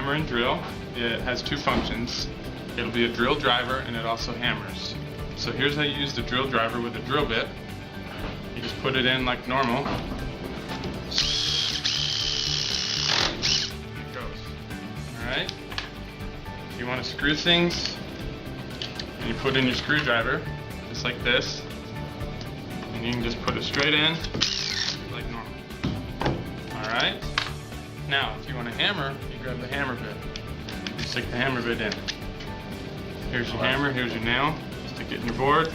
hammer and drill. It has two functions. It'll be a drill driver and it also hammers. So here's how you use the drill driver with a drill bit. You just put it in like normal. It goes. Alright? If you want to screw things, and you put in your screwdriver, just like this. And you can just put it straight in, like normal. Alright? Now, if you want to hammer, you grab the hammer bit. You stick the hammer bit in. Here's your hammer, here's your nail. Stick it in your board.